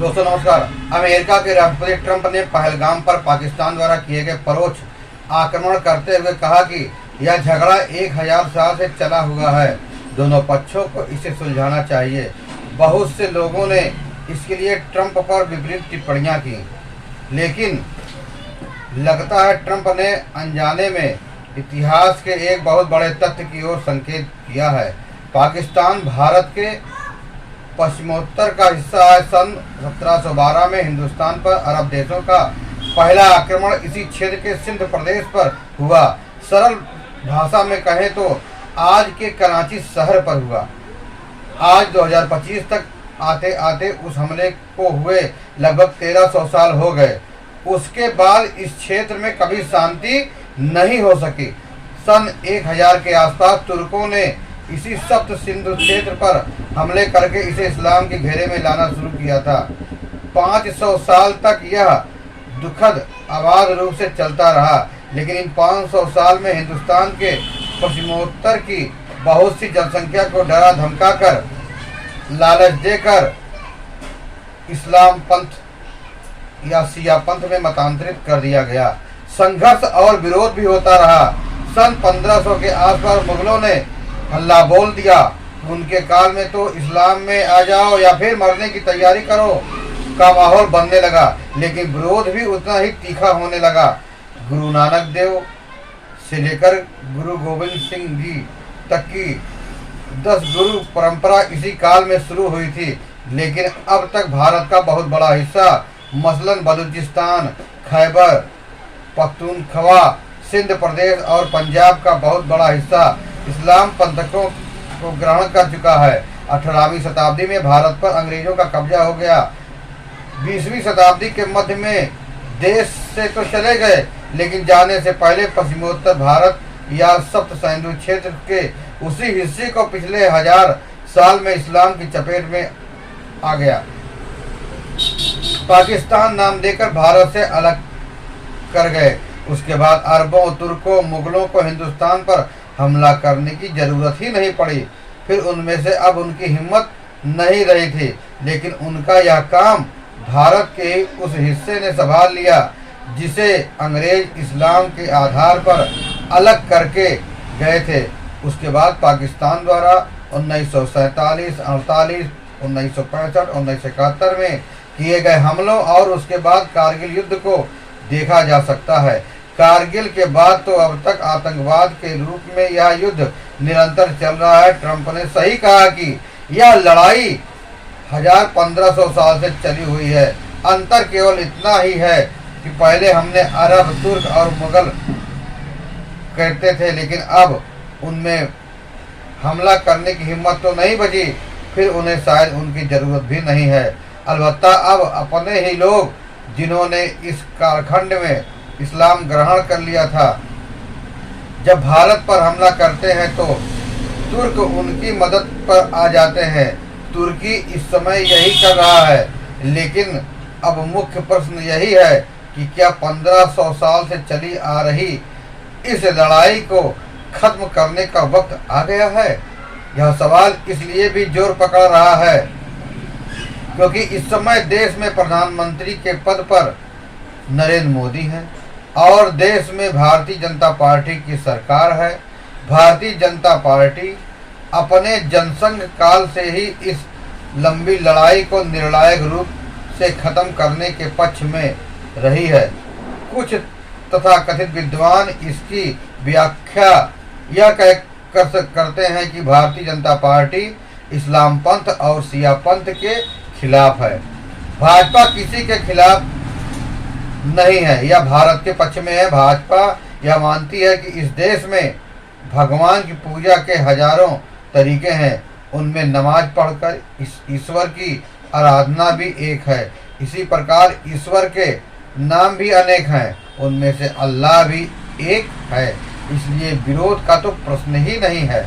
दोस्तों नमस्कार। अमेरिका के राष्ट्रपति ट्रंप ने पहलगाम पर पाकिस्तान द्वारा किए गए परोक्ष आक्रमण करते हुए कहा कि यह झगड़ा 1000 साल से चला हुआ है, दोनों पक्षों को इसे सुलझाना चाहिए। बहुत से लोगों ने इसके लिए ट्रंप पर विपरीत टिप्पणियां की, लेकिन लगता है ट्रंप ने अनजाने में इतिहास के एक बहुत बड़े तथ्य की ओर संकेत किया है। पाकिस्तान भारत के पश्चिमोत्तर का हिस्सा है। सन 1712 में हिंदुस्तान पर अरब देशों का पहला आक्रमण इसी क्षेत्र के सिंध प्रदेश पर हुआ। सरल भाषा में कहें तो आज के कराची शहर पर हुआ। आज 2025 तक आते आते उस हमले को हुए लगभग 1300 साल हो गए। उसके बाद इस क्षेत्र में कभी शांति नहीं हो सकी। सन 1000 के आसपास तुर्कों ने इसी सप्त सिंधु क्षेत्र पर हमले करके इसे इस्लाम के घेरे में लाना शुरू किया था। 500 साल तक यह दुखद आबाद रूप से चलता रहा, लेकिन इन 500 साल में हिंदुस्तान के पश्चिमोत्तर की बहुत सी जनसंख्या को डरा धमका कर, लालच देकर इस्लाम पंथ या शिया पंथ में मतांतरित कर दिया गया। संघर्ष और विरोध भी होता रहा। सन 1500 के आसपास मुगलों ने हल्ला बोल दिया। उनके काल में तो इस्लाम में आ जाओ या फिर मरने की तैयारी करो का माहौल बनने लगा, लेकिन विरोध भी उतना ही तीखा होने लगा। गुरु नानक देव से लेकर गुरु गोविंद सिंह जी तक की 10 गुरु परंपरा इसी काल में शुरू हुई थी, लेकिन अब तक भारत का बहुत बड़ा हिस्सा मसलन बलूचिस्तान, खैबर पख्तूनख्वा, सिंध प्रदेश और पंजाब का बहुत बड़ा हिस्सा इस्लाम पंथकों को ग्रहण कर चुका है। 18वीं शताब्दी में भारत पर अंग्रेजों का कब्जा हो गया। 20वीं शताब्दी के मध्य में देश से तो चले गए, लेकिन जाने से पहले पश्चिमोत्तर भारत या सप्त सिंधु क्षेत्र के उसी हिस्से को पिछले 1000 साल में इस्लाम की चपेट में आ गया। पाकिस्तान नाम देकर भारत से अलग कर गए। उसके बाद अरबों, तुर्कों, मुगलों को हिंदुस्तान पर हमला करने की जरूरत ही नहीं पड़ी। फिर उनमें से अब उनकी हिम्मत नहीं रही थी, लेकिन उनका यह काम भारत के उस हिस्से ने संभाल लिया जिसे अंग्रेज इस्लाम के आधार पर अलग करके गए थे। उसके बाद पाकिस्तान द्वारा 1947, 48, 1965, 1971 में किए गए हमलों और उसके बाद कारगिल युद्ध को देखा जा सकता है। कारगिल के बाद तो अब तक आतंकवाद के रूप में यह युद्ध निरंतर चल रहा है। ट्रंप ने सही कहा कि यह लड़ाई 1500 साल से चली हुई है। अंतर केवल इतना ही है कि पहले हमने अरब, तुर्क और मुगल करते थे, लेकिन अब उनमें हमला करने की हिम्मत तो नहीं बची। फिर उन्हें शायद उनकी जरूरत भी नहीं है। अलबत्ता अब अपने ही लोग जिन्होंने इस कालखंड में इस्लाम ग्रहण कर लिया था, जब भारत पर हमला करते हैं तो तुर्क उनकी मदद पर आ जाते हैं। तुर्की इस समय यही कर रहा है, लेकिन अब मुख्य प्रश्न यही है कि क्या 1500 साल से चली आ रही इस लड़ाई को खत्म करने का वक्त आ गया है। यह सवाल इसलिए भी जोर पकड़ रहा है क्योंकि इस समय देश में प्रधानमंत्री के पद पर नरेंद्र मोदी हैं और देश में भारतीय जनता पार्टी की सरकार है। भारतीय जनता पार्टी अपने जनसंघ काल से ही इस लंबी लड़ाई को निर्णायक रूप से खत्म करने के पक्ष में रही है। कुछ तथाकथित विद्वान इसकी व्याख्या यह करते हैं कि भारतीय जनता पार्टी इस्लाम पंथ और शिया पंथ के खिलाफ है। भाजपा किसी के खिलाफ नहीं है, यह भारत के पक्ष में है। भाजपा यह मानती है कि इस देश में भगवान की पूजा के हजारों तरीके हैं, उनमें नमाज पढ़कर ईश्वर की आराधना भी एक है। इसी प्रकार ईश्वर के नाम भी अनेक हैं, उनमें से अल्लाह भी एक है, इसलिए विरोध का तो प्रश्न ही नहीं है।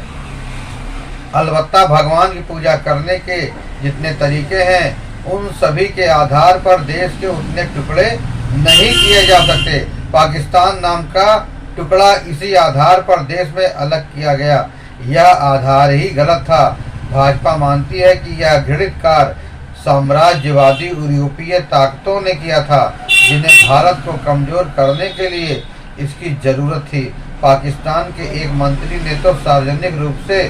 अलबत्ता भगवान की पूजा करने के जितने तरीके हैं उन सभी के आधार पर देश के उतने टुकड़े नहीं किए जा सकते। पाकिस्तान नाम का टुकड़ा इसी आधार पर देश में अलग किया गया। यह आधार ही गलत था। भाजपा मानती है कि यह घृणित कार्य साम्राज्यवादी यूरोपीय ताकतों ने किया था, जिन्हें भारत को कमजोर करने के लिए इसकी जरूरत थी। पाकिस्तान के एक मंत्री ने तो सार्वजनिक रूप से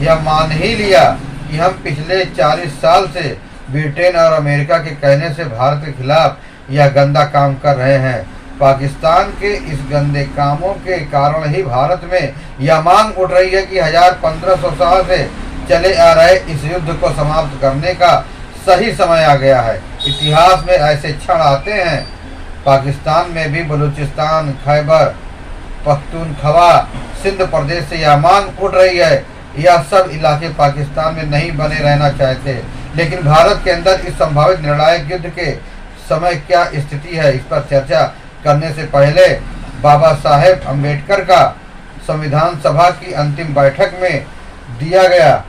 यह मान ही लिया कि हम पिछले 40 साल से ब्रिटेन और अमेरिका के कहने से भारत के खिलाफ यह गंदा काम कर रहे हैं। पाकिस्तान के इस गंदे कामों के कारण ही भारत में यह मांग उठ रही है कि 1500 साल से चले आ रहे इस युद्ध को समाप्त करने का सही समय आ गया है। इतिहास में ऐसे क्षण आते हैं। पाकिस्तान में भी बलूचिस्तान, खैबर पख्तूनख्वा, सिंध प्रदेश से यह मांग उठ रही है। यह सब इलाके पाकिस्तान में नहीं बने रहना चाहते, लेकिन भारत के अंदर इस संभावित निर्णायक युद्ध के समय क्या स्थिति है, इस पर चर्चा करने से पहले बाबा साहेब अम्बेडकर का संविधान सभा की अंतिम बैठक में दिया गया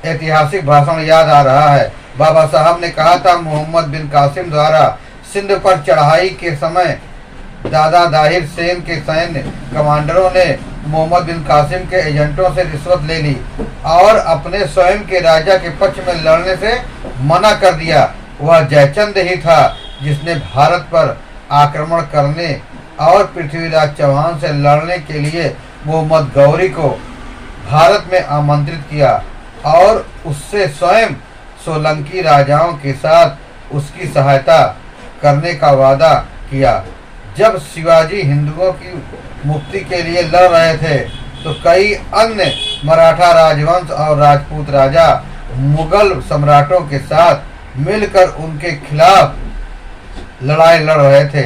ऐतिहासिक भाषण याद आ रहा है। बाबा साहब ने कहा था, मोहम्मद बिन कासिम द्वारा सिंध पर चढ़ाई के समय दादा दाहिर सेन के सैन्य कमांडरों ने मोहम्मद बिन कासिम के एजेंटों से रिश्वत ले ली और अपने स्वयं के राजा के पक्ष में लड़ने से मना कर दिया। वह जयचंद ही था जिसने भारत पर आक्रमण करने और पृथ्वीराज चौहान से लड़ने के लिए मोहम्मद गौरी को भारत में आमंत्रित किया और उससे स्वयं सोलंकी राजाओं के साथ उसकी सहायता करने का वादा किया। जब शिवाजी हिंदुओं की मुक्ति के लिए लड़ रहे थे तो कई अन्य मराठा राजवंश और राजपूत राजा मुगल सम्राटों के साथ मिलकर उनके खिलाफ लड़ाई लड़ रहे थे।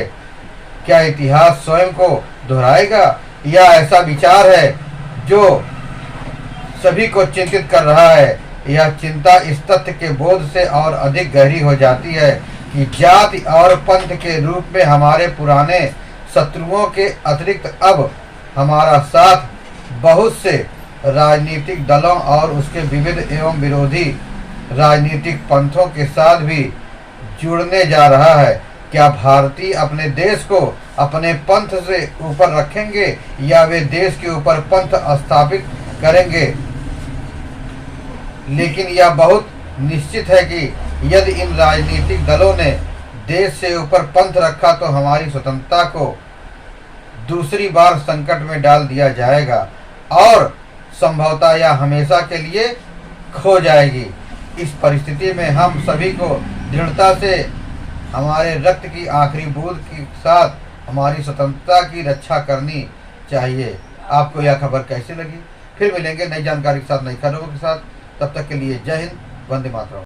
क्या इतिहास स्वयं को दोहराएगा या ऐसा विचार है जो सभी को चिंतित कर रहा है? यह चिंता इस तथ्य के बोध से और अधिक गहरी हो जाती है कि जाति और पंथ के रूप में हमारे पुराने शत्रुओं के अतिरिक्त अब हमारा साथ बहुत से राजनीतिक दलों और उसके विविध एवं विरोधी राजनीतिक पंथों के साथ भी जुड़ने जा रहा है। क्या भारतीय अपने देश को अपने पंथ से ऊपर रखेंगे या वे देश के ऊपर पंथ स्थापित करेंगे? लेकिन यह बहुत निश्चित है कि यदि इन राजनीतिक दलों ने देश से ऊपर पंथ रखा तो हमारी स्वतंत्रता को दूसरी बार संकट में डाल दिया जाएगा और संभवतः यह हमेशा के लिए खो जाएगी। इस परिस्थिति में हम सभी को दृढ़ता से हमारे रक्त की आखिरी बूंद के साथ हमारी स्वतंत्रता की रक्षा करनी चाहिए। आपको यह खबर कैसी लगी? फिर मिलेंगे नई जानकारी के साथ, नई खबरों के साथ। तब तक के लिए जय हिंद, वंदे मातरम।